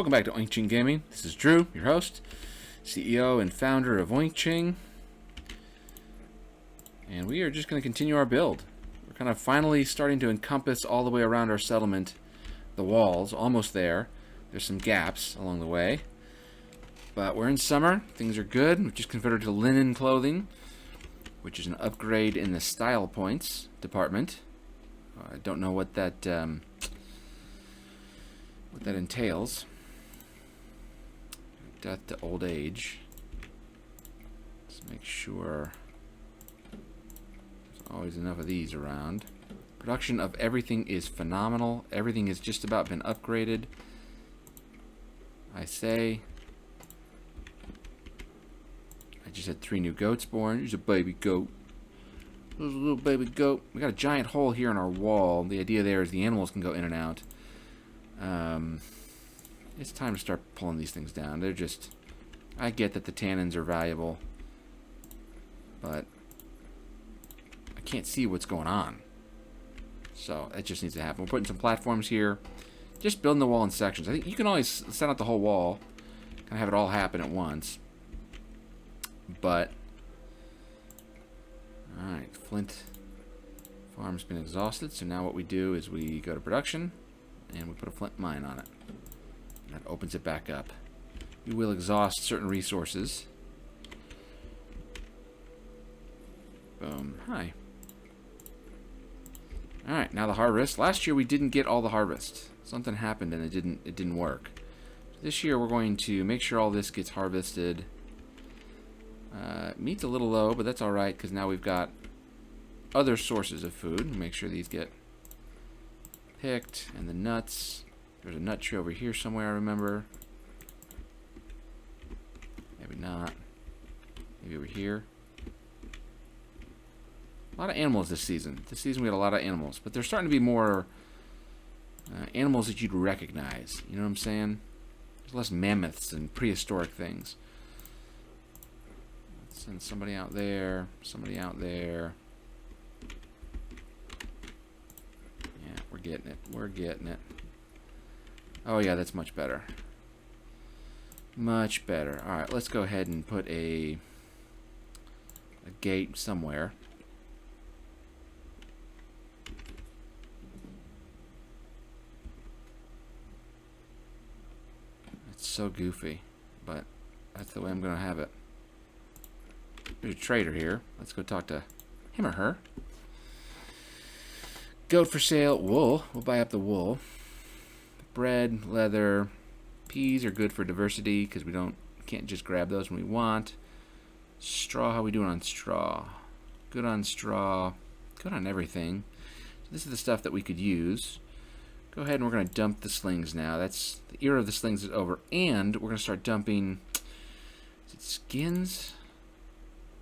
Welcome back to OinkGaming. This is Drew, your host, CEO and founder of OinkGaming. And we are just going to continue our build. We're kind of finally starting to encompass all the way around our settlement the walls, almost there. There's some gaps along the way. But we're in summer, things are good. We've just converted to linen clothing, which is an upgrade in the style points department. I don't know what that entails. Death to old age. Let's make sure there's always enough of these around. Production of everything is phenomenal. Everything has just about been upgraded. I say. I just had 3 new goats born. Here's a baby goat. There's a little baby goat. We got a giant hole here in our wall. The idea there is the animals can go in and out. It's time to start pulling these things down. They're just... I get that the tannins are valuable, but I can't see what's going on. So that just needs to happen. We're putting some platforms here. Just building the wall in sections. I think you can always set out the whole wall. Kind of have it all happen at once. But... Alright, Flint farm's been exhausted. So now what we do is we go to production and we put a flint mine on it. That opens it back up. You will exhaust certain resources. Boom. Hi. Alright, now the harvest. Last year we didn't get all the harvest. Something happened and it didn't work. This year we're going to make sure all this gets harvested. Meat's a little low, but that's alright because now we've got other sources of food. Make sure these get picked. And the nuts. There's a nut tree over here somewhere, I remember. Maybe not. Maybe over here. A lot of animals this season. This season we had a lot of animals. But there's starting to be more animals that you'd recognize. You know what I'm saying? There's less mammoths and prehistoric things. Let's send somebody out there. Somebody out there. Yeah, we're getting it. We're getting it. Oh yeah, that's much better. Much better. Alright, let's go ahead and put a gate somewhere. It's so goofy, but that's the way I'm going to have it. There's a trader here. Let's go talk to him or her. Goat for sale. Wool. We'll buy up the wool. Bread, leather, peas are good for diversity because we can't just grab those when we want. Straw, how we doing on straw? Good on straw. Good on everything. So this is the stuff that we could use. Go ahead and we're going to dump the slings now. That's the era of the slings is over, and we're going to start dumping. Is it skins?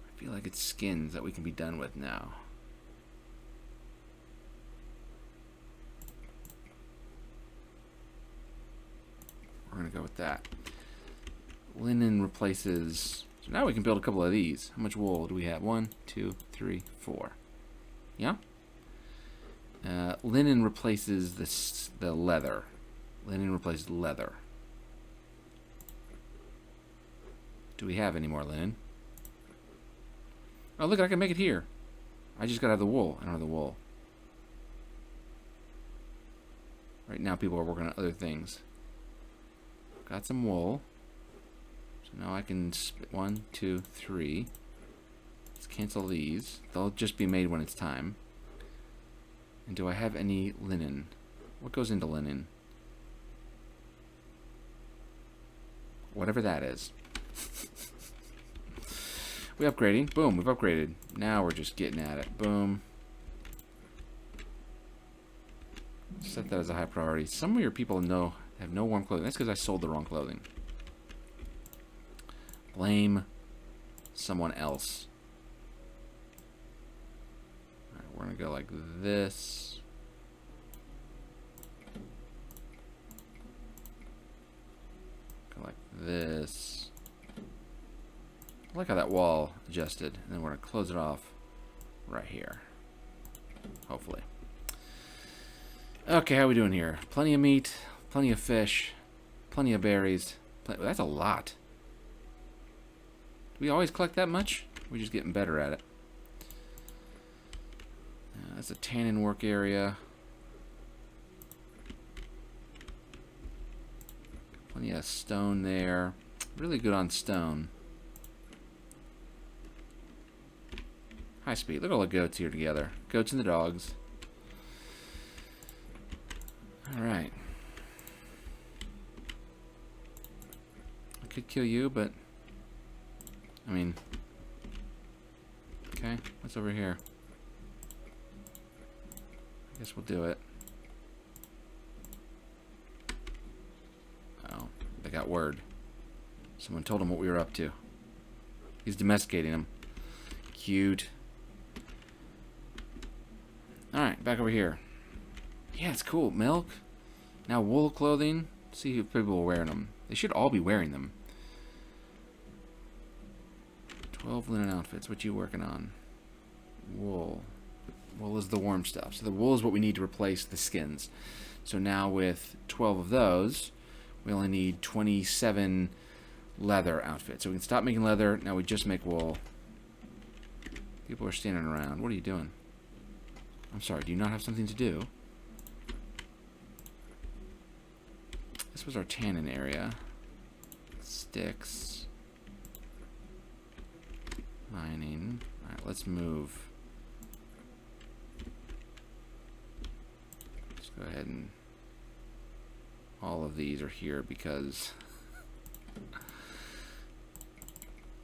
I feel like it's skins that we can be done with now. We're going to go with that. Linen replaces... So now we can build a couple of these. How much wool do we have? 1, 2, 3, 4. Yeah? Linen replaces the leather. Linen replaces leather. Do we have any more linen? Oh, look, I can make it here. I just got to have the wool. I don't have the wool. Right now people are working on other things. Got some wool. So now I can split 1, 2, 3. Let's cancel these. They'll just be made when it's time. And do I have any linen? What goes into linen? Whatever that is. We're upgrading. Boom, we've upgraded. Now we're just getting at it. Boom. Set that as a high priority. Some of your people have no warm clothing. That's because I sold the wrong clothing. Blame someone else. Alright, we're going to go like this. Go like this. I like how that wall adjusted. And then we're going to close it off right here. Hopefully. Okay, how are we doing here? Plenty of meat, plenty of fish, Plenty of berries. That's a lot. Do we always collect that much? We're just getting better at it. That's a tannin work area. Plenty of stone there. Really good on stone. High speed. Look at all the goats here together. Goats and the dogs. Alright. I could kill you, but... I mean... Okay, what's over here? I guess we'll do it. Oh, they got word. Someone told him what we were up to. He's domesticating them. Cute. Alright, back over here. Yeah, it's cool. Milk. Now wool clothing. See if people are wearing them. They should all be wearing them. 12 linen outfits. What you working on? Wool. Wool is the warm stuff. So the wool is what we need to replace the skins. So now with 12 of those, we only need 27 leather outfits. So we can stop making leather. Now we just make wool. People are standing around. What are you doing? I'm sorry, do you not have something to do? This was our tannin area. Sticks. Mining. Alright, let's move. Let's go ahead and... all of these are here because...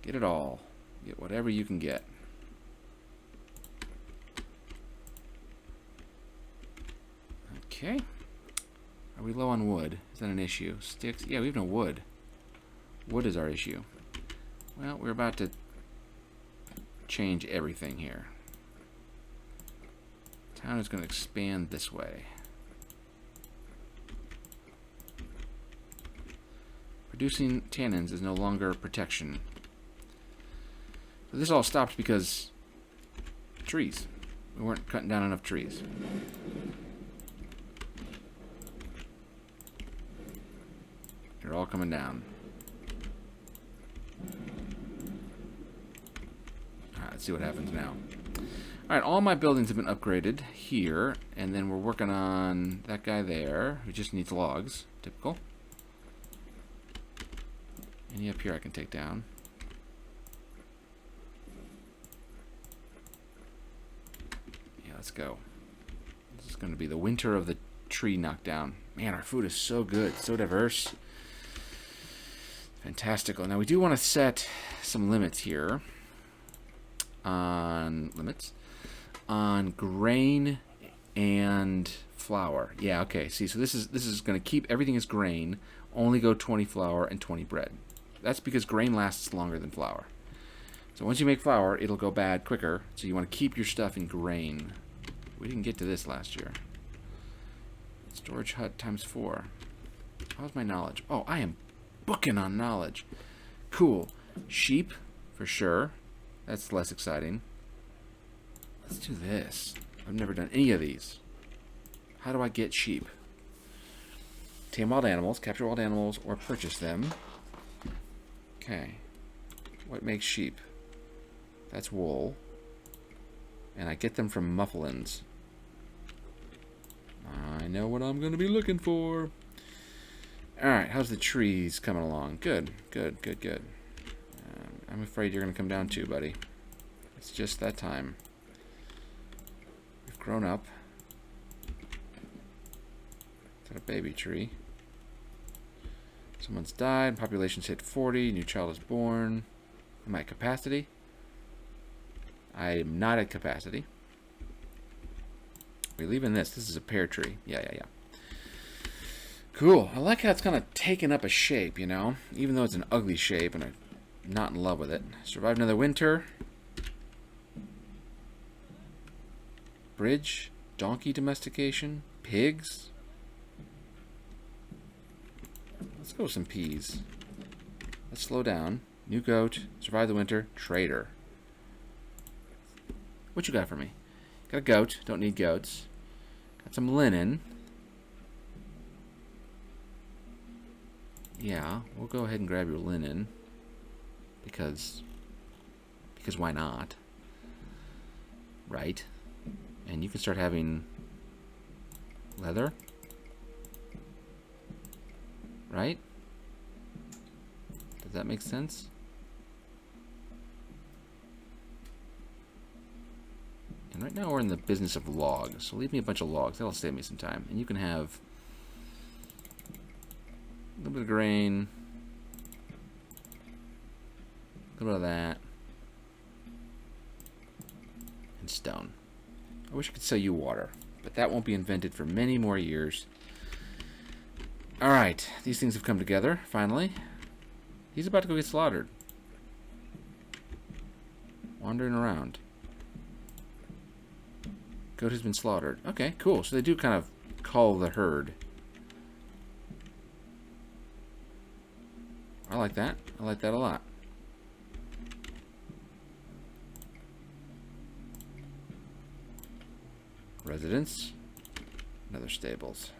get it all. Get whatever you can get. Okay. Are we low on wood? Is that an issue? Sticks? Yeah, we have no wood. Wood is our issue. Well, we're about to change everything here. Town is going to expand this way. Producing tannins is no longer protection. So this all stopped because trees. We weren't cutting down enough trees. They're all coming down. Alright, let's see what happens now. Alright, all my buildings have been upgraded here, and then we're working on that guy there, who just needs logs. Typical. Any up here I can take down. Yeah, let's go. This is going to be the winter of the tree knockdown. Man, our food is so good, so diverse. Fantastical. Now we do want to set some limits here on grain and flour. Yeah, okay. See, so this is going to keep everything as grain, only go 20 flour and 20 bread. That's because grain lasts longer than flour. So once you make flour, it'll go bad quicker. So you want to keep your stuff in grain. We didn't get to this last year. Storage hut ×4. How's my knowledge? Oh, I am booking on knowledge. Cool. Sheep, for sure. That's less exciting. Let's do this. I've never done any of these. How do I get sheep? Tame wild animals, capture wild animals, or purchase them. Okay. What makes sheep? That's wool. And I get them from mufflins. I know what I'm going to be looking for. Alright, how's the trees coming along? Good, good, good, good. I'm afraid you're going to come down too, buddy. It's just that time. We've grown up. Is that a baby tree? Someone's died. Population's hit 40. New child is born. Am I at capacity? I am not at capacity. We're leaving this. This is a pear tree. Yeah. Cool. I like how it's kind of taken up a shape, you know? Even though it's an ugly shape and I'm not in love with it. Survive another winter. Bridge. Donkey domestication. Pigs. Let's go with some peas. Let's slow down. New goat. Survive the winter. Trader. What you got for me? Got a goat. Don't need goats. Got some linen. yeah, we'll go ahead and grab your linen. Because why not? Right? And you can start having leather. Right? Does that make sense? And right now we're in the business of logs. So leave me a bunch of logs. That'll save me some time. And you can have a little bit of grain. A little bit of that. And stone. I wish I could sell you water. But that won't be invented for many more years. Alright. These things have come together, finally. He's about to go get slaughtered. Wandering around. Goat has been slaughtered. Okay, cool. So they do kind of call the herd. I like that. I like that a lot. Residence. Another stables.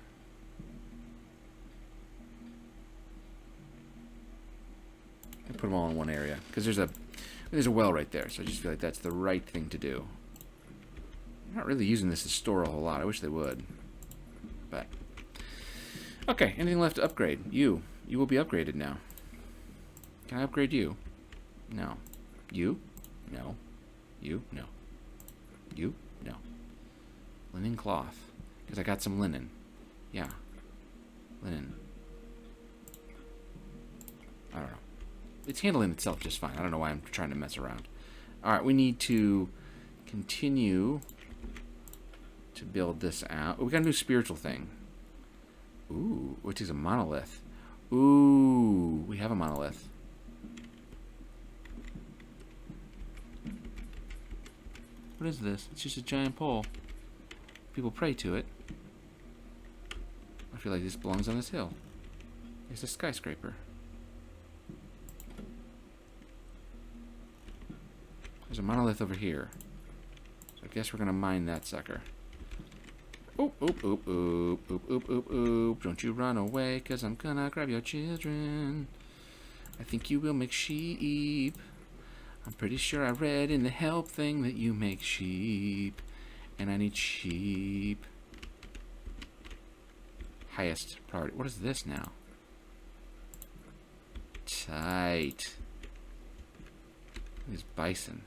I put them all in one area because there's a well right there, so I just feel like that's the right thing to do. I'm not really using this to store a whole lot. I wish they would, but okay. Anything left to upgrade? You will be upgraded now. Can I upgrade you? No. You? No. You? No. You? No. Linen cloth, because I got some linen. Yeah, linen. I don't know. It's handling itself just fine. I don't know why I'm trying to mess around. Alright, we need to continue to build this out. Oh, we got a new spiritual thing. Ooh, which is a monolith. Ooh, we have a monolith. What is this? It's just a giant pole. People pray to it. I feel like this belongs on this hill. It's a skyscraper. There's a monolith over here. So I guess we're gonna mine that sucker. Oop, oop, oop, oop, oop, oop, oop, oop. Don't you run away, cause I'm gonna grab your children. I think you will make sheep. I'm pretty sure I read in the help thing that you make sheep. And I need sheep. Highest priority. What is this now? Tight. These bison.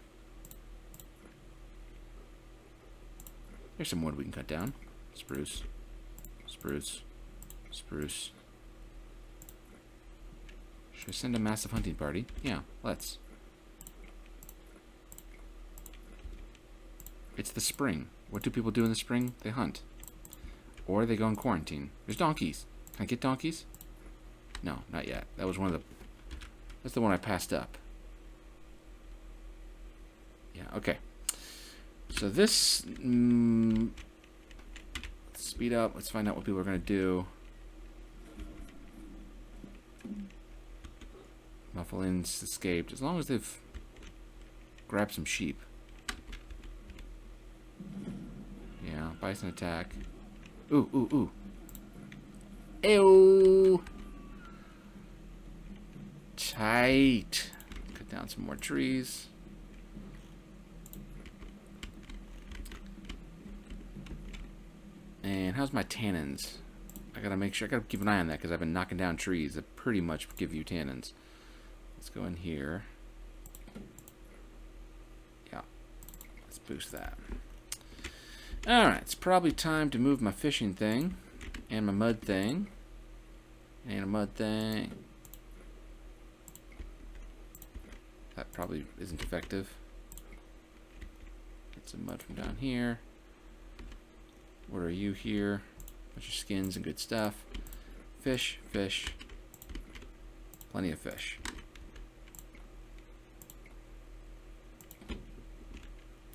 There's some wood we can cut down. Spruce. Spruce. Spruce. Should I send a massive hunting party? Yeah, let's. It's the spring. What do people do in the spring? They hunt. Or they go in quarantine. There's donkeys. Can I get donkeys? No, not yet. That was one of the... That's the one I passed up. Yeah, okay. So this... let's speed up. Let's find out what people are going to do. Mufflin's escaped. As long as they've grabbed some sheep. Yeah, bison attack. Ooh, ooh, ooh. Ew. Tight. Cut down some more trees. And how's my tannins? I gotta make sure, I gotta keep an eye on that because I've been knocking down trees that pretty much give you tannins. Let's go in here. Yeah. Let's boost that. Alright, it's probably time to move my fishing thing. And my mud thing. And a mud thing. That probably isn't effective. Get some mud from down here. What are you here? Bunch of skins and good stuff. Fish, fish. Plenty of fish.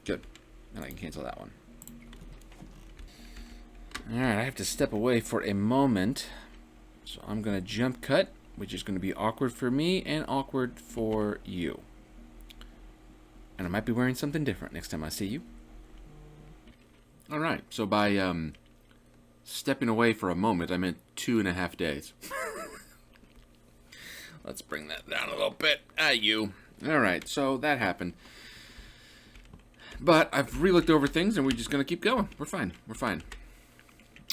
Good. And I can cancel that one. Alright, I have to step away for a moment. So I'm going to jump cut, which is going to be awkward for me and awkward for you. And I might be wearing something different next time I see you. Alright, so by stepping away for a moment, I meant 2.5 days. Let's bring that down a little bit. You. Alright, so that happened. But I've re-looked over things, and we're just going to keep going. We're fine. We're fine.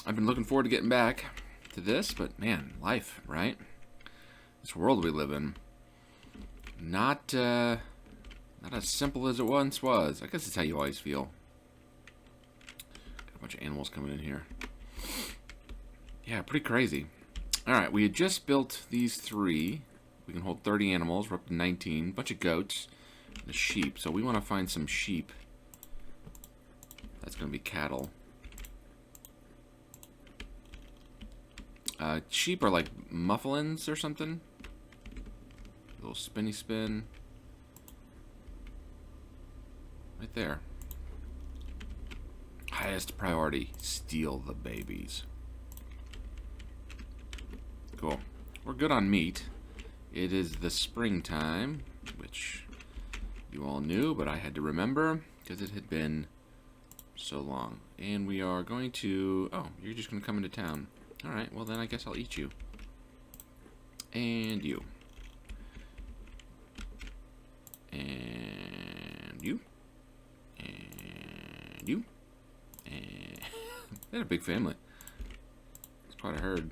I've been looking forward to getting back to this, but man, life, right? This world we live in. Not as simple as it once was. I guess it's how you always feel. Got a bunch of animals coming in here. Yeah, pretty crazy. Alright, we had just built these 3. We can hold 30 animals. We're up to 19. A bunch of goats. And a sheep. So we want to find some sheep. That's going to be cattle. Sheep are like mufflins or something. A little spinny spin. Right there. Highest priority. Steal the babies. Cool. We're good on meat. It is the springtime, which you all knew, but I had to remember because it had been so long. And we are going to... Oh, you're just going to come into town. Alright, well then I guess I'll eat you. And you. And you. And you. And... They had a big family. It's quite a herd.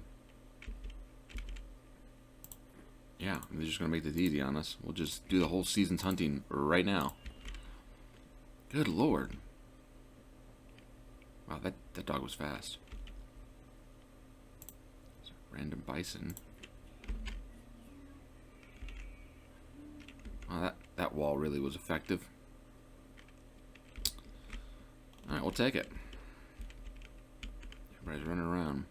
Yeah, they're just going to make this easy on us. We'll just do the whole season's hunting right now. Good lord. Wow, that dog was fast. Random bison. Wow, that wall really was effective. Alright, we'll take it. Everybody's running around.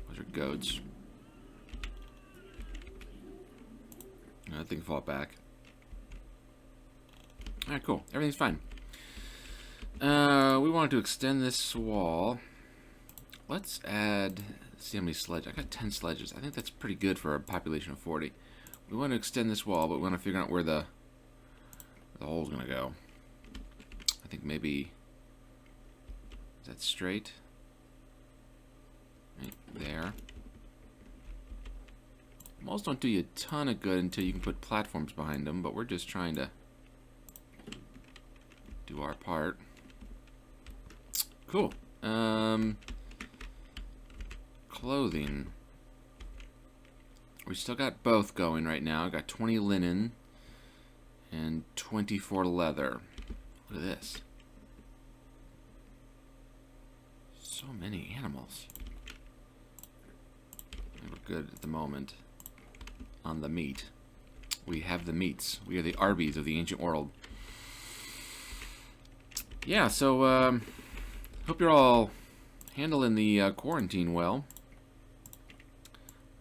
Those are goats. That thing fought back. Alright, cool. Everything's fine. We wanted to extend this wall. Let's add... Let's see how many sledges. I got 10 sledges. I think that's pretty good for a population of 40. We want to extend this wall, but we want to figure out where the hole's going to go. I think maybe... Is that straight? Right there. Walls don't do you a ton of good until you can put platforms behind them, but we're just trying to do our part. Cool. Clothing. We still got both going right now. I got 20 linen and 24 leather. Look at this. So many animals. We're good at the moment. On the meat. We have the meats. We are the Arby's of the ancient world. Yeah, so hope you're all handling the quarantine well.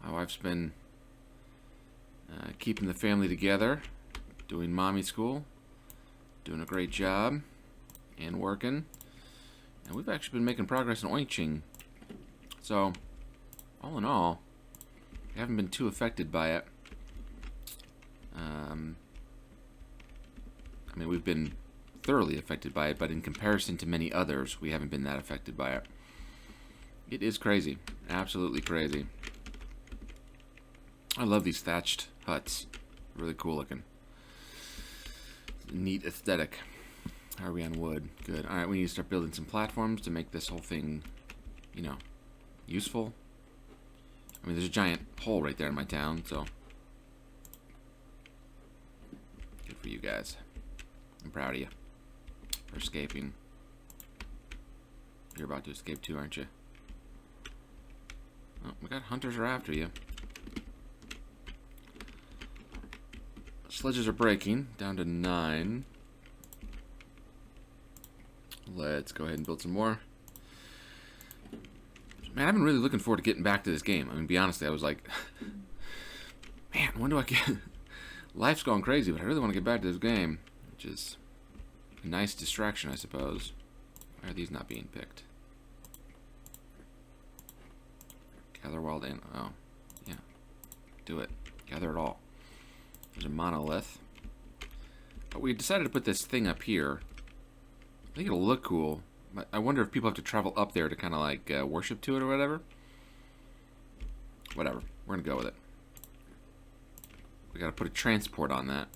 My wife's been keeping the family together, doing mommy school, doing a great job, and working. And we've actually been making progress in OinkGaming. So, all in all, we haven't been too affected by it. I mean, we've been thoroughly affected by it, but in comparison to many others, we haven't been that affected by it. It is crazy. Absolutely crazy. I love these thatched huts. Really cool looking. Neat aesthetic. How are we on wood? Good. Alright, we need to start building some platforms to make this whole thing, you know, useful. I mean, there's a giant hole right there in my town, so... Good for you guys. I'm proud of you for escaping. You're about to escape too, aren't you? Oh, we got hunters are after you. Sledges are breaking. Down to 9. Let's go ahead and build some more. Man, I've been really looking forward to getting back to this game. I mean, to be honest, I was like... Man, when do I get... Life's going crazy, but I really want to get back to this game. Which is a nice distraction, I suppose. Why are these not being picked? Gather wild and... Oh, yeah. Do it. Gather it all. There's a monolith. But we decided to put this thing up here. I think it'll look cool. I wonder if people have to travel up there to kind of like worship to it or whatever. Whatever. We're going to go with it. We got to put a transport on that.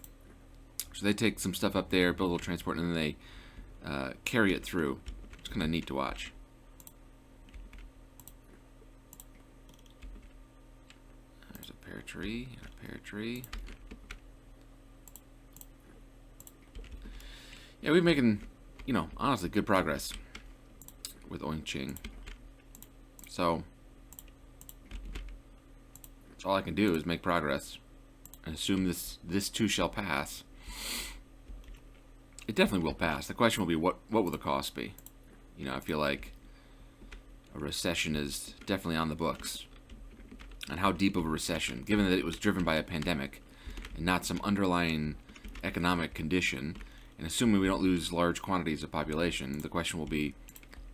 So they take some stuff up there, build a little transport, and then they carry it through. It's kind of neat to watch. There's a pear tree, and a pear tree. Yeah, we're making, you know, honestly, good progress with OinkGaming. So, that's all I can do is make progress and assume this too shall pass. It definitely will pass. The question will be, what will the cost be? You know, I feel like a recession is definitely on the books. And how deep of a recession, given that it was driven by a pandemic and not some underlying economic condition, and assuming we don't lose large quantities of population, the question will be,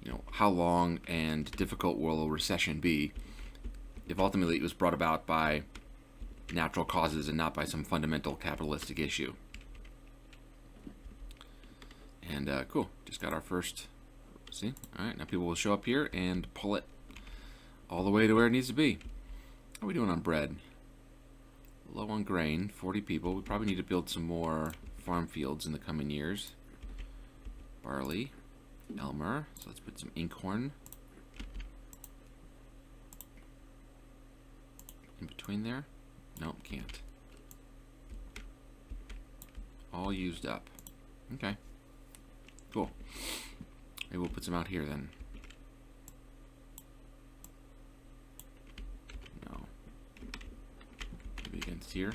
you know, how long and difficult will a recession be if ultimately it was brought about by natural causes and not by some fundamental capitalistic issue. And cool, just got our first, see, alright, now people will show up here and pull it all the way to where it needs to be. How are we doing on bread? Low on grain, 40 people. We probably need to build some more farm fields in the coming years. Barley, Elmer, so let's put some inkhorn in between there. Nope, can't. All used up. Okay. Cool. Maybe we'll put some out here then. No. Maybe against here.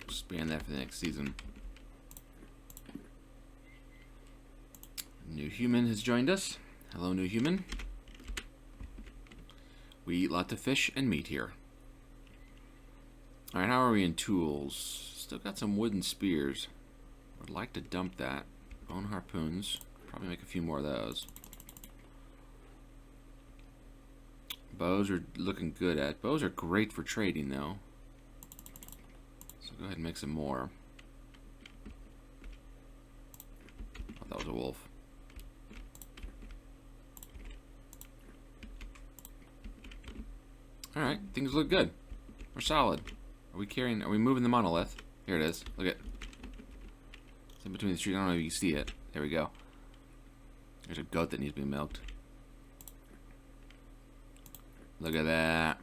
Expand that for the next season. New human has joined us. Hello, new human. We eat lots of fish and meat here. Alright, how are we in tools? Still got some wooden spears. Would like to dump that. Bone harpoons. Probably make a few more of those. Bows are looking good at. Bows are great for trading, though. So go ahead and make some more. Oh, that was a wolf. Alright, things look good. We're solid. Are we moving the monolith? Here it is. Look at it. It's in between the street. I don't know if you can see it. There we go. There's a goat that needs to be milked. Look at that.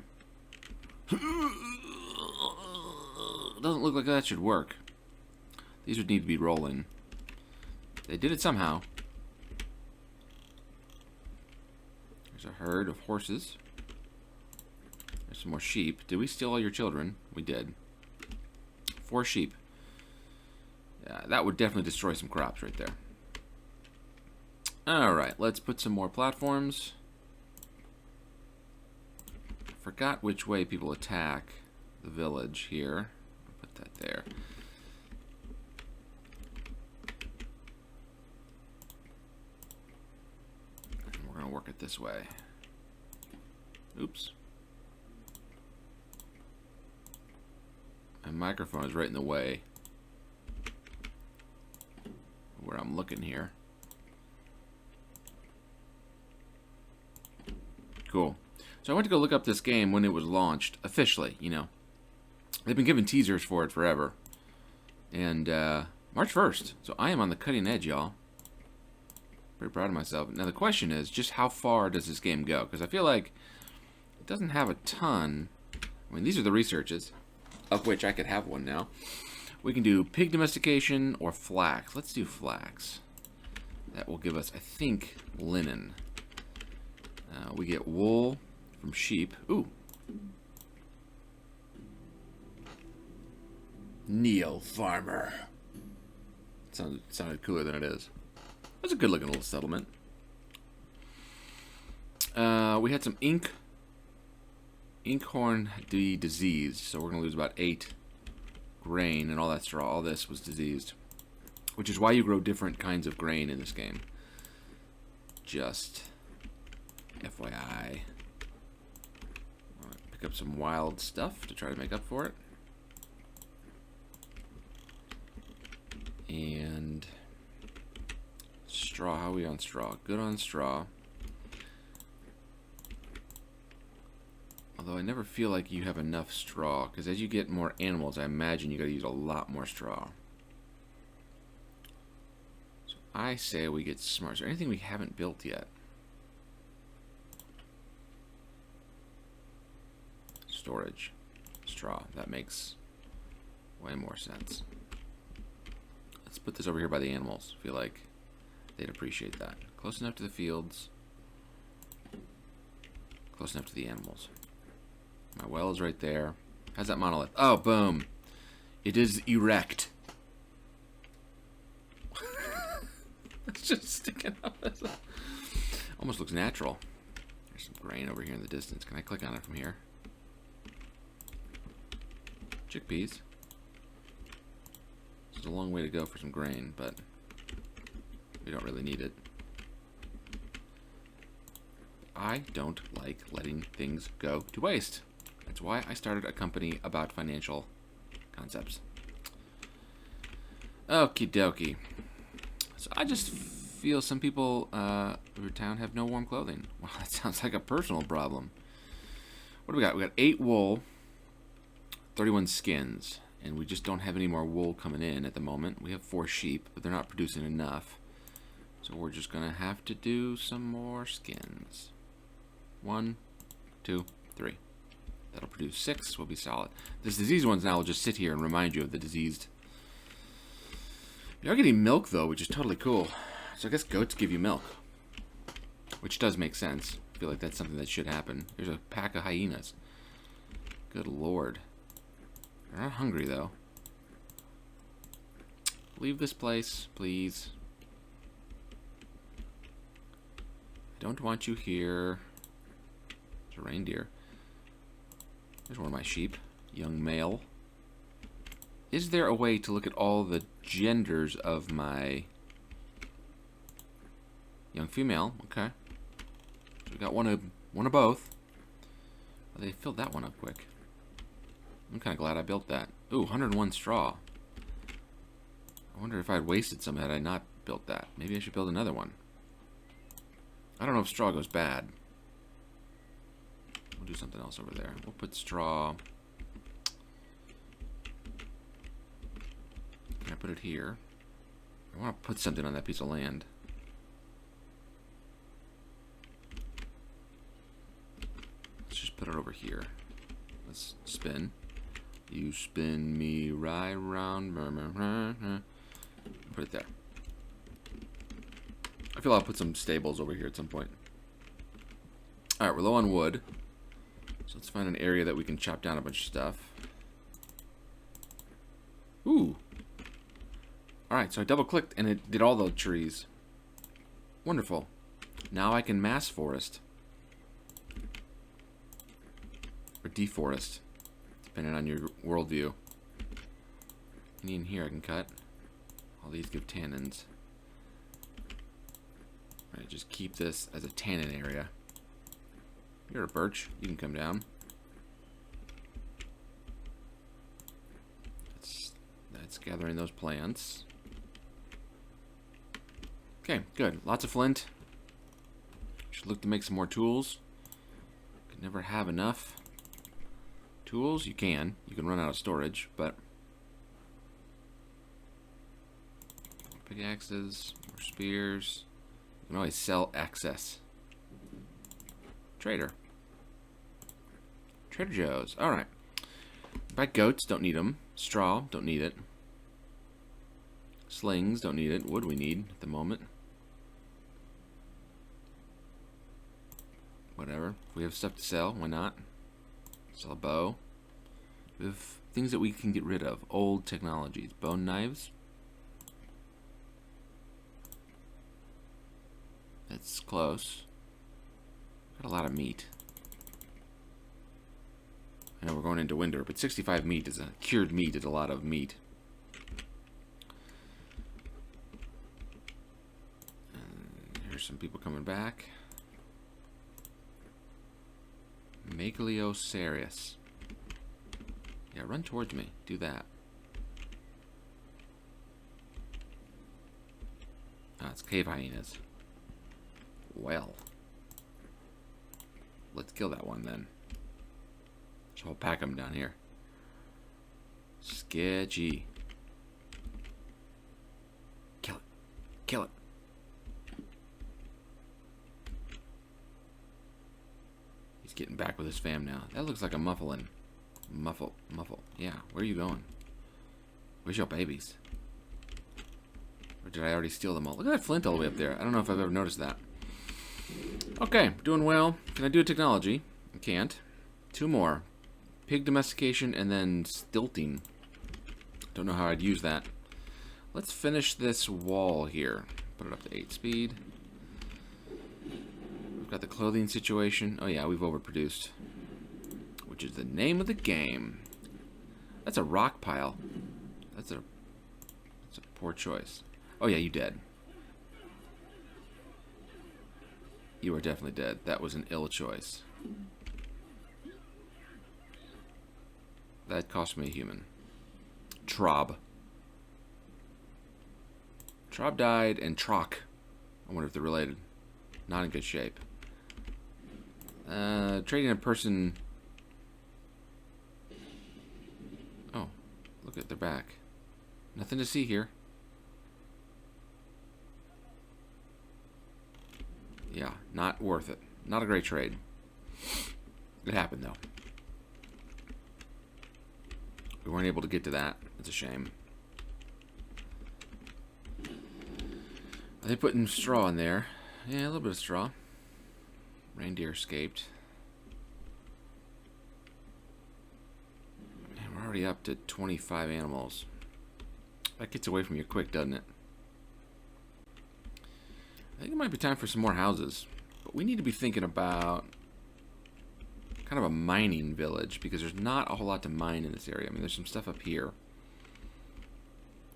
Doesn't look like that should work. These would need to be rolling. They did it somehow. There's a herd of horses. There's some more sheep. Did we steal all your children? We did. 4 sheep. Yeah, that would definitely destroy some crops right there. Alright, let's put some more platforms. Forgot which way people attack the village here. I'll put that there. And we're going to work it this way. Oops. My microphone is right in the way where I'm looking here. Cool. So I went to go look up this game when it was launched officially, you know. They've been giving teasers for it forever. And March 1st. So I am on the cutting edge, y'all. Pretty proud of myself. Now the question is, just how far does this game go? Because I feel like it doesn't have a ton. I mean, these are the researches, of which I could have one now. We can do pig domestication or flax. Let's do flax. That will give us, I think, linen. We get wool from sheep. Ooh. Neo farmer. Sounded cooler than it is. That's a good looking little settlement. We had some inkhorn diseased, so we're gonna lose about 8 grain and all that straw. All this was diseased, which is why you grow different kinds of grain in this game. Just FYI. Pick up some wild stuff to try to make up for it. And Straw, how are we on straw? Good on straw. Although I never feel like you have enough straw, because as you get more animals, I imagine you gotta use a lot more straw. So I say we get smart. Is there anything we haven't built yet? Storage. Straw. That makes way more sense. Let's put this over here by the animals. I feel like they'd appreciate that. Close enough to the fields. Close enough to the animals. My well is right there. How's that monolith? Oh, boom. It is erect. It's just sticking up. Almost looks natural. There's some grain over here in the distance. Can I click on it from here? Chickpeas. It's a long way to go for some grain, but we don't really need it. I don't like letting things go to waste. That's why I started a company about financial concepts. Okie dokie. So I just feel some people over town have no warm clothing. Wow, that sounds like a personal problem. What do we got? We got 8 wool, 31 skins, and we just don't have any more wool coming in at the moment. We have 4 sheep, but they're not producing enough. So we're just going to have to do some more skins. 1, 2, 3. That'll produce 6. We'll be solid. This diseased ones now will just sit here and remind you of the diseased. You are getting milk, though, which is totally cool. So I guess goats give you milk, which does make sense. I feel like that's something that should happen. There's a pack of hyenas. Good lord. They're not hungry, though. Leave this place, please. I don't want you here. There's a reindeer. There's one of my sheep. Young male. Is there a way to look at all the genders of my young female? Okay. So we got one of both. Oh, they filled that one up quick. I'm kind of glad I built that. Ooh, 101 straw. I wonder if I'd wasted some had I not built that. Maybe I should build another one. I don't know if straw goes bad. We'll do something else over there. We'll put straw. Can I put it here? I want to put something on that piece of land. Let's just put it over here. Let's spin. You spin me right round. Put it there. I feel I'll put some stables over here at some point. Alright, we're low on wood. So let's find an area that we can chop down a bunch of stuff. Ooh. Alright, so I double clicked and it did all the trees. Wonderful. Now I can mass forest. Or deforest. Depending on your worldview. Any in here I can cut. All these give tannins. Alright, just keep this as a tannin area. You're a birch. You can come down. That's gathering those plants. Okay, good. Lots of flint. Should look to make some more tools. Could never have enough tools. You can. You can run out of storage, but more pickaxes, more spears. You can always sell excess. Trader. Trader Joe's. Alright. Buy goats. Don't need them. Straw. Don't need it. Slings. Don't need it. Wood we need at the moment. Whatever. If we have stuff to sell, why not? Sell a bow. We have things that we can get rid of. Old technologies. Bone knives. That's close. Got a lot of meat. I know we're going into winter, but 65 meat is cured meat is a lot of meat. And here's some people coming back. Megaliosarius. Yeah, run towards me. Do that. Ah, it's cave hyenas. Well. Let's kill that one then. There's a whole pack of them down here. Sketchy. Kill it. Kill it. He's getting back with his fam now. That looks like a mufflin. Muffle. Yeah, where are you going? Where's your babies? Or did I already steal them all? Look at that flint all the way up there. I don't know if I've ever noticed that. Okay, doing well. Can I do a technology? I can't. 2 more. Pig domestication and then stilting. Don't know how I'd use that. Let's finish this wall here. Put it up to 8 speed. We've got the clothing situation. Oh yeah, we've overproduced. Which is the name of the game. That's a rock pile. That's a poor choice. Oh yeah, you dead. You are definitely dead. That was an ill choice. That cost me a human. Trob. Trob died, and Trock. I wonder if they're related. Not in good shape. Trading a person... Oh, look at their back. Nothing to see here. Yeah, not worth it. Not a great trade. It happened, though. We weren't able to get to that. It's a shame. Are they putting straw in there? Yeah, a little bit of straw. Reindeer escaped. Man, we're already up to 25 animals. That gets away from you quick, doesn't it? I think it might be time for some more houses. But we need to be thinking about kind of a mining village, because there's not a whole lot to mine in this area. I mean, there's some stuff up here.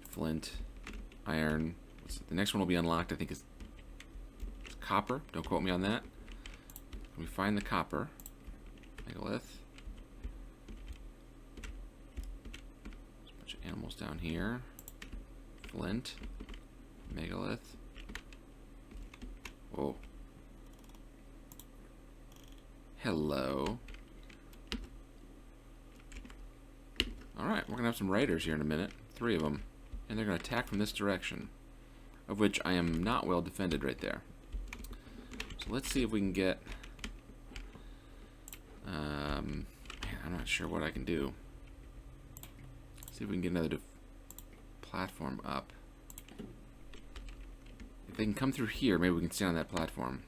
Flint, iron. The next one will be unlocked, I think, is copper. Don't quote me on that. Can we find the copper? Megalith. There's a bunch of animals down here. Flint. Megalith. Whoa. Hello. Alright, we're going to have some raiders here in a minute. 3 of them. And they're going to attack from this direction. Of which I am not well defended right there. So let's see if we can get... man, I'm not sure what I can do. See if we can get another platform up. If they can come through here, maybe we can stand on that platform.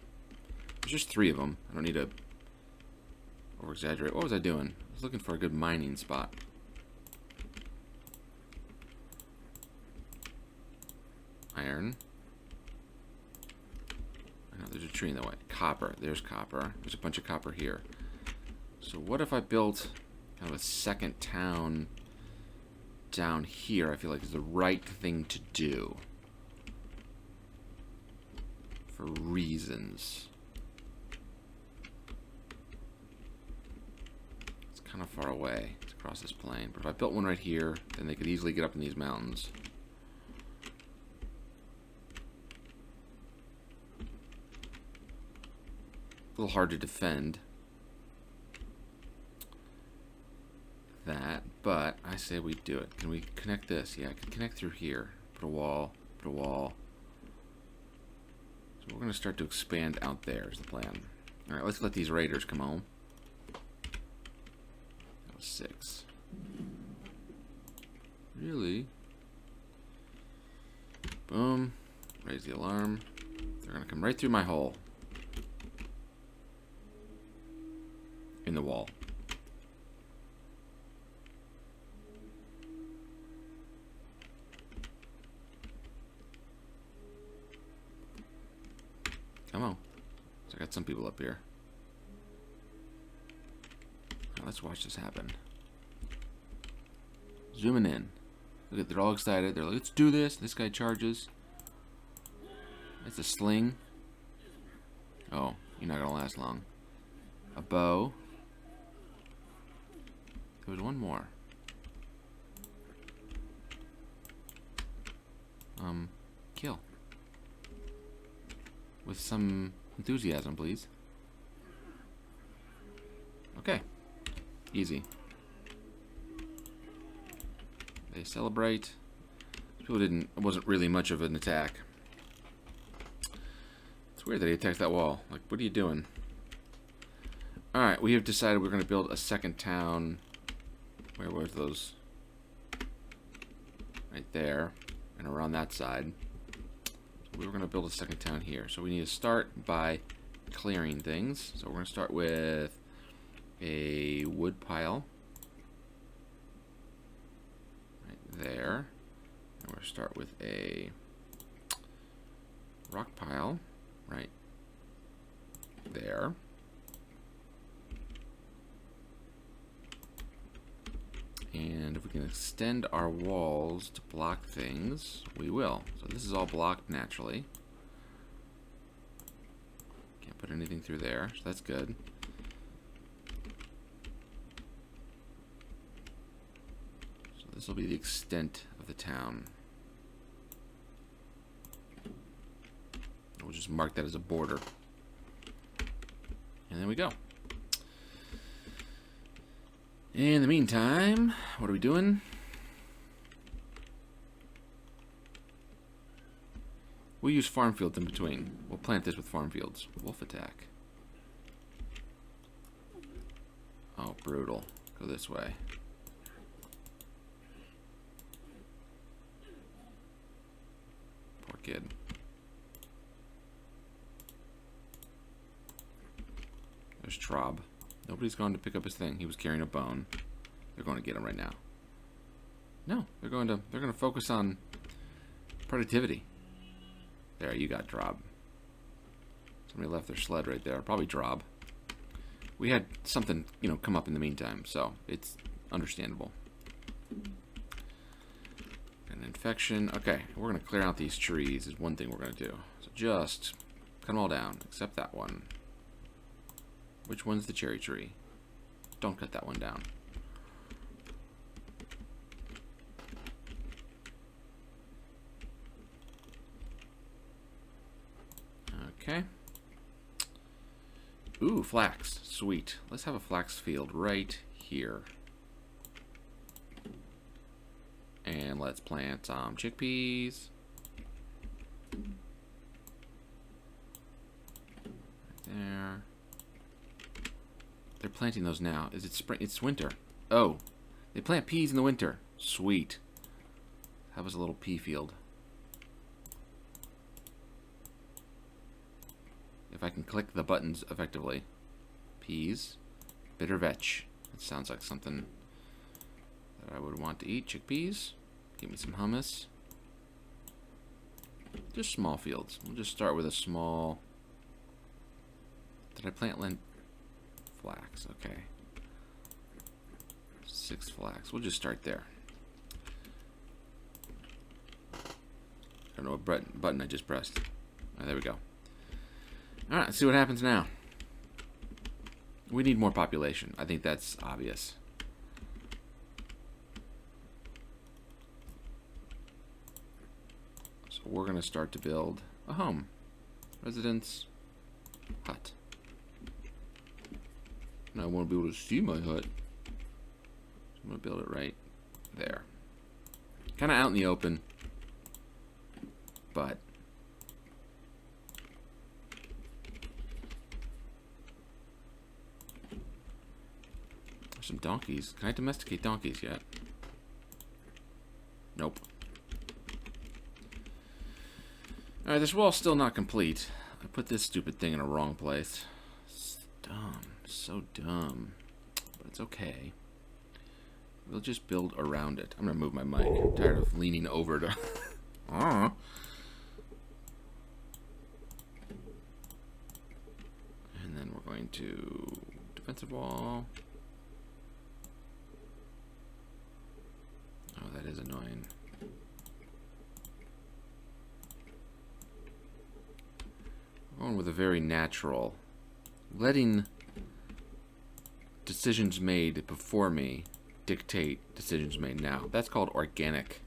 There's just 3 of them. I don't need to over-exaggerate. What was I doing? I was looking for a good mining spot. Iron. I know there's a tree in the way. Copper. There's copper. There's a bunch of copper here. So what if I built kind of a second town down here? I feel like is the right thing to do. For reasons. It's kind of far away. It's across this plain. But if I built one right here, then they could easily get up in these mountains. A little hard to defend that, but I say we do it. Can we connect this? Yeah, I can connect through here. Put a wall, put a wall. So we're going to start to expand out there is the plan. Alright, let's let these raiders come home. That was 6. Really? Boom. Raise the alarm. They're going to come right through my hole. In the wall. Come on. So I got some people up here. Now let's watch this happen. Zooming in. Look at, they're all excited. They're like, let's do this. This guy charges. That's a sling. Oh, you're not gonna last long. A bow. There was one more. Kill. with some enthusiasm, please. Okay. Easy. They celebrate. People didn't... It wasn't really much of an attack. It's weird that he attacked that wall. Like, what are you doing? Alright, we have decided we're going to build a second town. Where was those? Right there. And around that side. So we were going to build a second town here. So we need to start by clearing things. So we're going to start with a wood pile. Right there. And we're going to start with a rock pile. Right there. And if we can extend our walls to block things, we will. So this is all blocked naturally. Can't put anything through there, so that's good. So this will be the extent of the town. We'll just mark that as a border. And there we go. In the meantime, what are we doing? We'll use farm fields in between. We'll plant this with farm fields. Wolf attack. Oh, brutal. Go this way. Poor kid. There's Traub. Nobody's gone to pick up his thing. He was carrying a bone. They're going to get him right now. No, they're going to focus on productivity. There, you got Drob. Somebody left their sled right there. Probably Drob. We had something, you know, come up in the meantime, so it's understandable. An infection. Okay, we're going to clear out these trees is one thing we're going to do. So just cut them all down, except that one. Which one's the cherry tree? Don't cut that one down. Okay. Ooh, flax. Sweet. Let's have a flax field right here. And let's plant some chickpeas. Right there. They're planting those now. Is it spring? It's winter. Oh, they plant peas in the winter. Sweet. That was a little pea field. If I can click the buttons effectively. Peas. Bitter vetch. That sounds like something that I would want to eat. Chickpeas. Give me some hummus. Just small fields. We'll just start with a small... Did I plant flax? Okay. 6 flax. We'll just start there. I don't know what button I just pressed. Oh, there we go. Alright, let's see what happens now. We need more population. I think that's obvious. So we're going to start to build a home. Residence. Hut. And I want to be able to see my hut. So I'm going to build it right there. Kind of out in the open. But there's some donkeys. Can I domesticate donkeys yet? Nope. Alright, this wall's still not complete. I put this stupid thing in a wrong place. It's dumb. So dumb. But it's okay. We'll just build around it. I'm going to move my mic. I'm tired of leaning over to... And then we're going to... Defensive wall. Oh, that is annoying. We're going with a very natural. Letting decisions made before me dictate decisions made now. That's called organic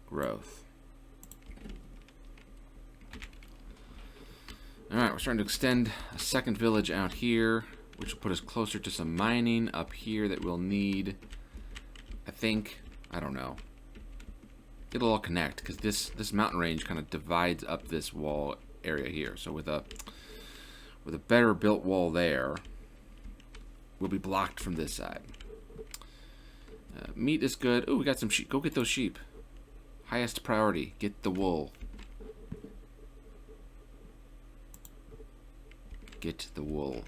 growth. Alright, we're starting to extend a second village out here, which will put us closer to some mining up here that we'll need. I think, I don't know. It'll all connect, because this mountain range kind of divides up this wall area here. So with a better built wall there, we'll be blocked from this side. Meat is good. Oh, we got some sheep. Go get those sheep. Highest priority, get the wool. Get the wool.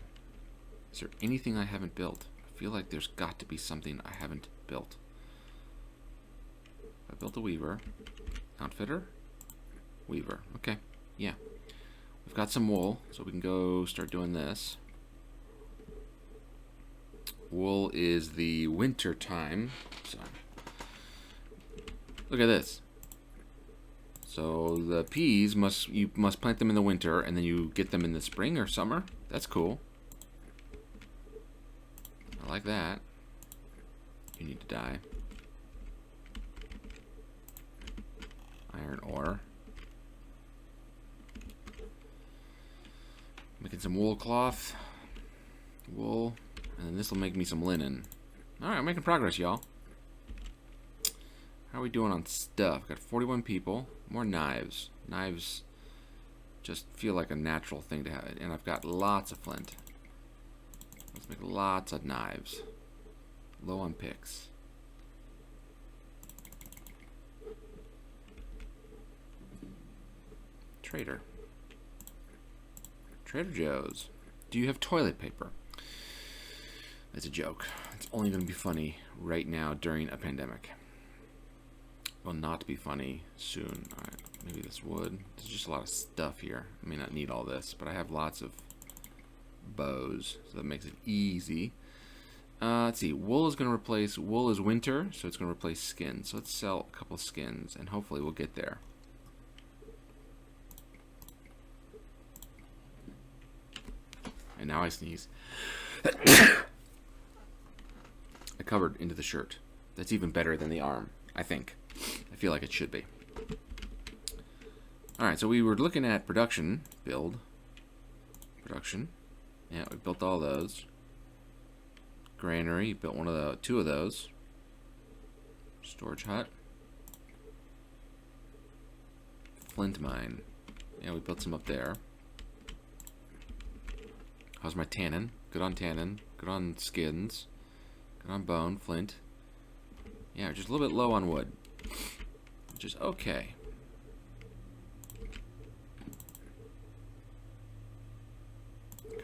Is there anything I haven't built? I feel like there's got to be something I haven't built. I built a weaver. Outfitter? Weaver. Okay. Yeah. We've got some wool, so we can go start doing this. Wool is the winter time. So look at this. So the peas you must plant them in the winter, and then you get them in the spring or summer. That's cool. I like that. You need to die. Iron ore. Making some wool cloth. Wool. And then this will make me some linen. Alright, I'm making progress, y'all. How are we doing on stuff? Got 41 people. More knives. Knives just feel like a natural thing to have. And I've got lots of flint. Let's make lots of knives. Low on picks. Trader. Trader Joe's. Do you have toilet paper? That's a joke. It's only going to be funny right now during a pandemic. Will not be funny soon. Alright, maybe this wood. There's just a lot of stuff here. I may not need all this, but I have lots of bows, so that makes it easy. Let's see. Wool is going to replace... Wool is winter, so it's going to replace skin. So let's sell a couple skins, and hopefully we'll get there. And now I sneeze. I covered into the shirt. That's even better than the arm, I think. I feel like it should be. Alright, so we were looking at production. Build. Production. Yeah, we built all those. Granary, built two of those. Storage hut. Flint mine. Yeah, we built some up there. How's my tannin? Good on tannin. Good on skins. Good on bone. Flint. Yeah, just a little bit low on wood. Which is okay.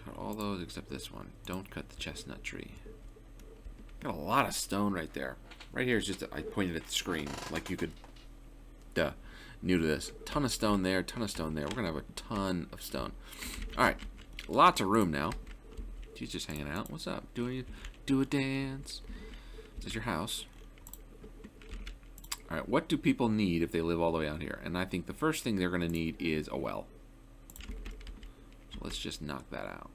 Cut all those except this one. Don't cut the chestnut tree. Got a lot of stone right there. Right here is just, I pointed at the screen like you could, new to this. Ton of stone there, ton of stone there. We're going to have a ton of stone. Alright, lots of room now. She's just hanging out. What's up? Do a dance. This is your house. Alright, what do people need if they live all the way out here? And I think the first thing they're going to need is a well. So let's just knock that out.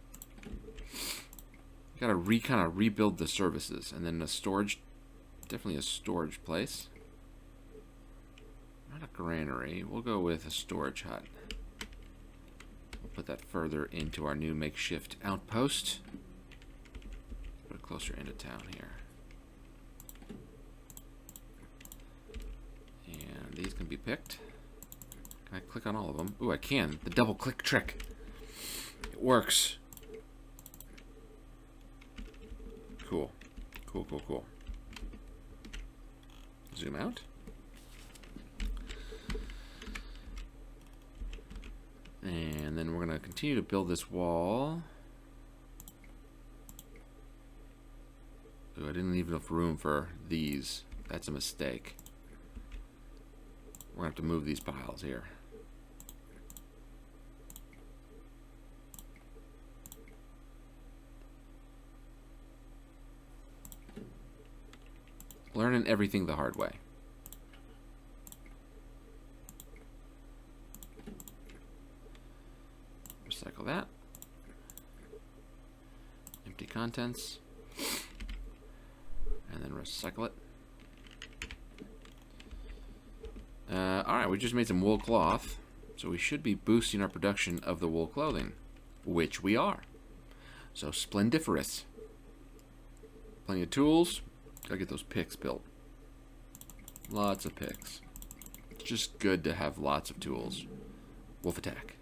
Got to kind of rebuild the services. And then a storage, definitely a storage place. Not a granary. We'll go with a storage hut. We'll put that further into our new makeshift outpost. Put it closer into town here. And these can be picked. Can I click on all of them? Ooh, I can. The double click trick. It works. Cool. Cool, cool, cool. Zoom out. And then we're going to continue to build this wall. Ooh, I didn't leave enough room for these. That's a mistake. We're going to have to move these piles here. Learning everything the hard way. Recycle that. Empty contents. And then recycle it. Alright, we just made some wool cloth. So we should be boosting our production of the wool clothing, which we are. So splendiferous. Plenty of tools. Gotta get those picks built. Lots of picks. It's just good to have lots of tools. Wolf attack.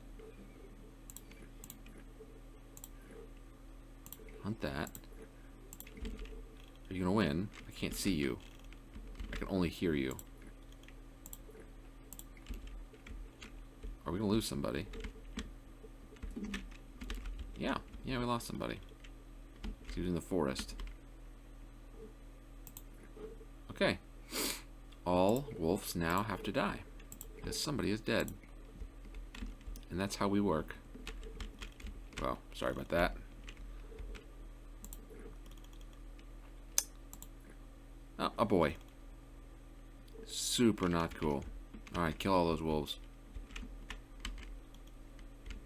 Hunt that. Are you gonna win? I can't see you. I can only hear you. Are we gonna lose somebody? Yeah, we lost somebody. He was in the forest. Okay. All wolves now have to die. Because somebody is dead. And that's how we work. Well, sorry about that. Oh, a boy. Super not cool. Alright, kill all those wolves.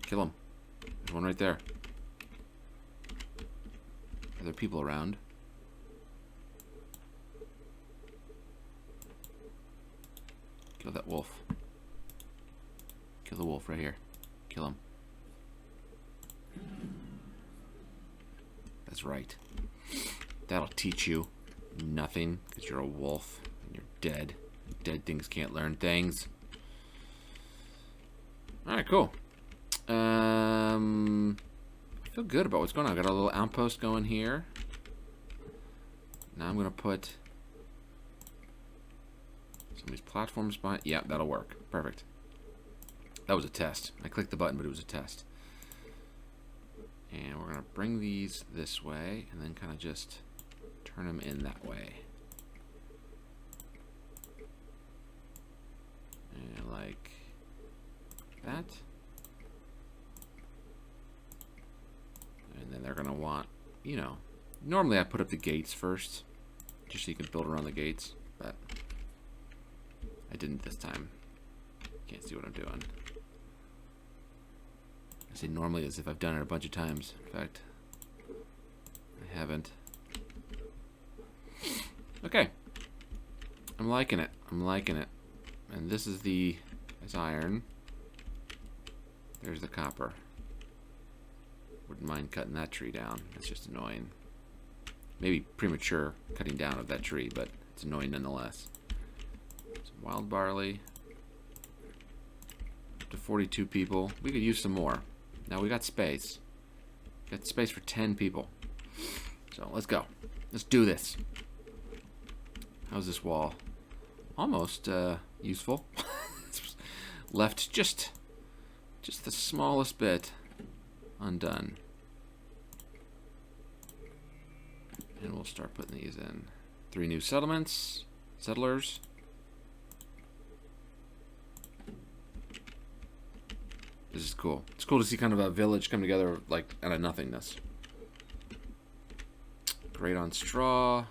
Kill them. There's one right there. Are there people around? Kill that wolf. Kill the wolf right here. Kill him. That's right. That'll teach you nothing, because you're a wolf and you're dead. Dead things can't learn things. Alright, cool. I feel good about what's going on. I got a little outpost going here. Now I'm going to put some of these platforms behind. Yeah, that'll work. Perfect. That was a test. I clicked the button, but it was a test. And we're going to bring these this way and then kind of just turn them in that way. And like that. And then they're going to want, you know, normally I put up the gates first, just so you can build around the gates, but I didn't this time. Can't see what I'm doing. I say normally as if I've done it a bunch of times. In fact, I haven't. Okay. I'm liking it. I'm liking it. And this is the, that's iron. There's the copper. Wouldn't mind cutting that tree down. It's just annoying. Maybe premature cutting down of that tree, but it's annoying nonetheless. Some wild barley. Up to 42 people. We could use some more. Now we got space. Got space for 10 people. So let's go. Let's do this. How's this wall? Almost useful. Left just the smallest bit undone. And we'll start putting these in. 3 new settlements. Settlers. This is cool. It's cool to see kind of a village come together like out of nothingness. Great on straw.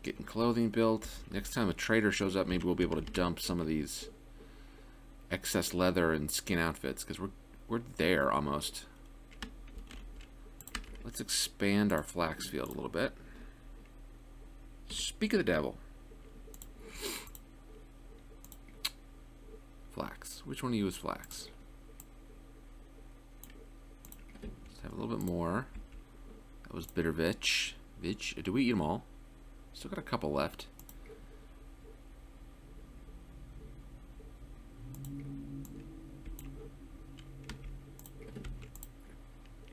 Getting clothing built. Next time a trader shows up, maybe we'll be able to dump some of these excess leather and skin outfits, because we're there almost. Let's expand our flax field a little bit. Speak of the devil. Flax. Which one of you is flax? Let's have a little bit more. That was bitter vitch. Vitch. Did we eat them all? Still got a couple left.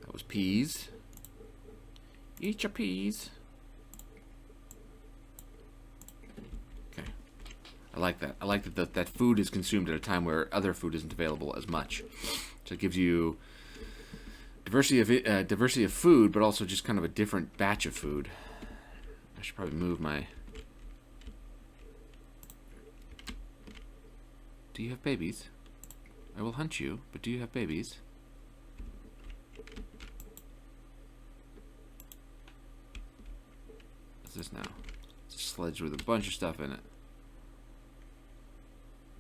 That was peas. Eat your peas. Okay. I like that. I like that that food is consumed at a time where other food isn't available as much. So it gives you diversity of food, but also just kind of a different batch of food. I should probably move my... Do you have babies? I will hunt you, but do you have babies? What's this now? It's a sledge with a bunch of stuff in it.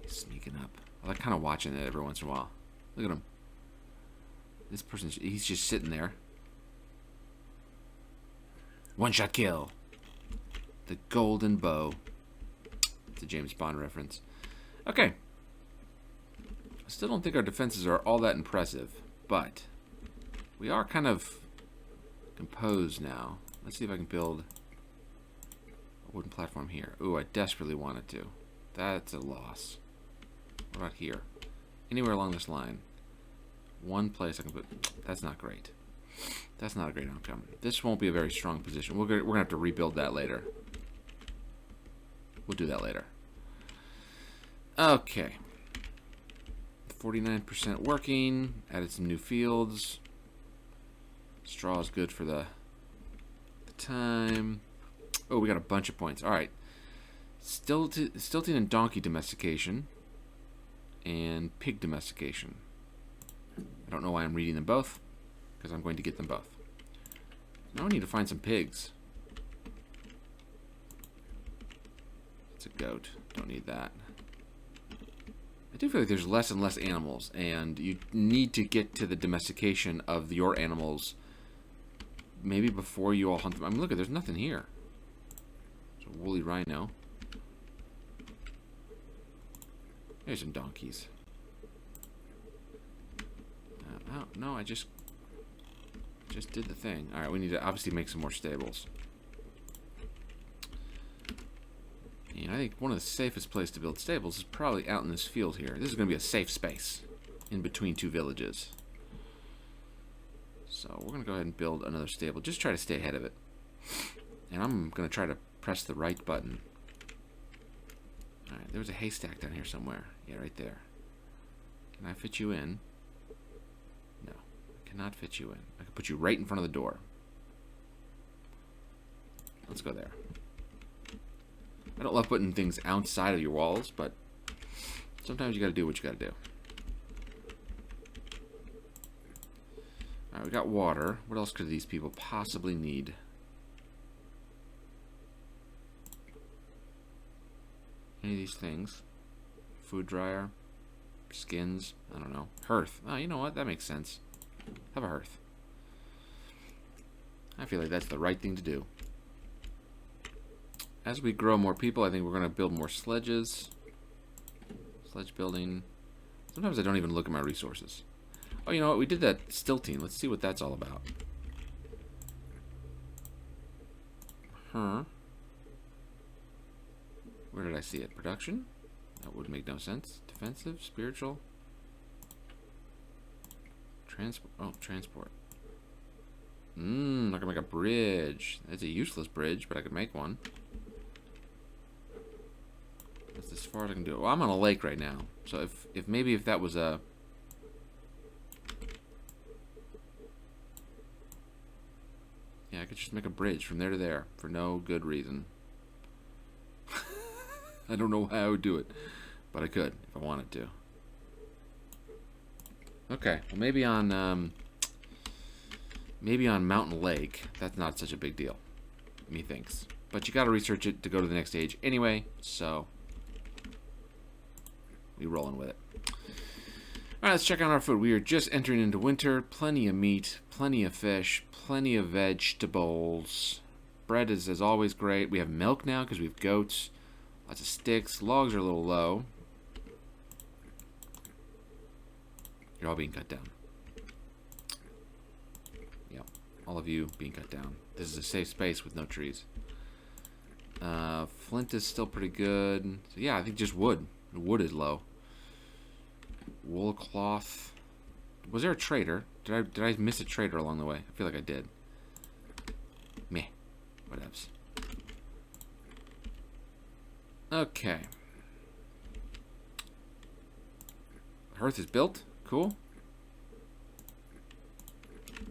Sneaking up. I like kind of watching it every once in a while. Look at him. This person, he's just sitting there. One-shot kill. The golden bow. It's a James Bond reference. Okay. still don't think our defenses are all that impressive, but we are kind of composed now. Let's see if I can build a wooden platform here. Ooh, I desperately wanted to. That's a loss. What about here? Anywhere along this line. One place I can put... That's not great. That's not a great outcome. This won't be a very strong position. We're gonna have to rebuild that later. We'll do that later. Okay. 49% working. Added some new fields. Straw is good for the time. Oh, we got a bunch of points. Alright. Stilton and donkey domestication. And pig domestication. I don't know why I'm reading them both, because I'm going to get them both. Now I need to find some pigs. It's a goat. Don't need that. I do feel like there's less and less animals, and you need to get to the domestication of your animals maybe before you all hunt them. I mean, look, there's nothing here. There's a woolly rhino. There's some donkeys. Oh, no, I just did the thing. Alright, we need to obviously make some more stables. And I think one of the safest places to build stables is probably out in this field here. This is going to be a safe space in between two villages. So we're going to go ahead and build another stable. Just try to stay ahead of it. And I'm going to try to press the right button. Alright, there was a haystack down here somewhere. Yeah, right there. Can I fit you in? No, I cannot fit you in. I can put you right in front of the door. Let's go there. I don't love putting things outside of your walls, but sometimes you gotta do what you gotta do. Alright, we got water. What else could these people possibly need? Any of these things? Food dryer? Skins? I don't know. Hearth. Oh, you know what? That makes sense. Have a hearth. I feel like that's the right thing to do. As we grow more people, I think we're going to build more sledges. Sledge building. Sometimes I don't even look at my resources. Oh, you know what? We did that stilting. Let's see what that's all about. Huh. Where did I see it? Production? That would make no sense. Defensive? Spiritual? Transport. Oh, transport. I can make a bridge. That's a useless bridge, but I could make one. That's as far as I can do it. Well, I'm on a lake right now. So if maybe if that was a... Yeah, I could just make a bridge from there to there for no good reason. I don't know how I would do it, but I could if I wanted to. Okay, well maybe on Mountain Lake, that's not such a big deal, methinks. But you got to research it to go to the next stage anyway, so we rolling with it. All right, let's check out our food. We are just entering into winter. Plenty of meat, plenty of fish, plenty of vegetables. Bread is as always great. We have milk now because we have goats. Lots of sticks. Logs are a little low. You're all being cut down. Yep, all of you being cut down. This is a safe space with no trees. Flint is still pretty good. So yeah, I think just wood. Wood is low. Wool cloth. Was there a trader? Did I miss a trader along the way? I feel like I did. Meh. Whatevs. Okay. Hearth is built. Cool.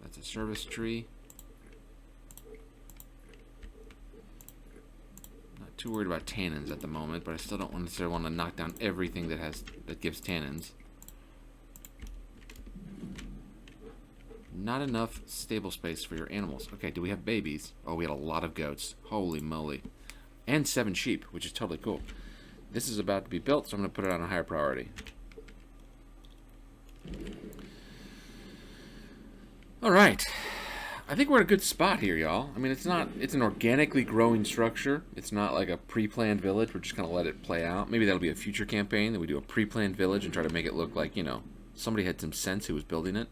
That's a service tree. Not too worried about tannins at the moment, but I still don't necessarily want to knock down everything that gives tannins. Not enough stable space for your animals. Okay, do we have babies? Oh, we had a lot of goats. Holy moly. And 7 sheep, which is totally cool. This is about to be built, so I'm going to put it on a higher priority. Alright. I think we're in a good spot here, y'all. I mean, it's an organically growing structure. It's not like a pre-planned village. We're just going to let it play out. Maybe that'll be a future campaign that we do a pre-planned village and try to make it look like, somebody had some sense who was building it.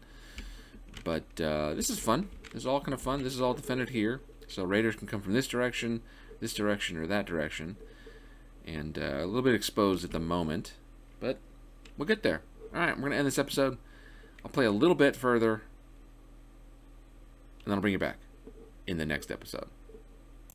But this is fun. This is all kind of fun. This is all defended here. So raiders can come from this direction, or that direction. And a little bit exposed at the moment. But we'll get there. Alright, we're going to end this episode. I'll play a little bit further. And then I'll bring you back in the next episode.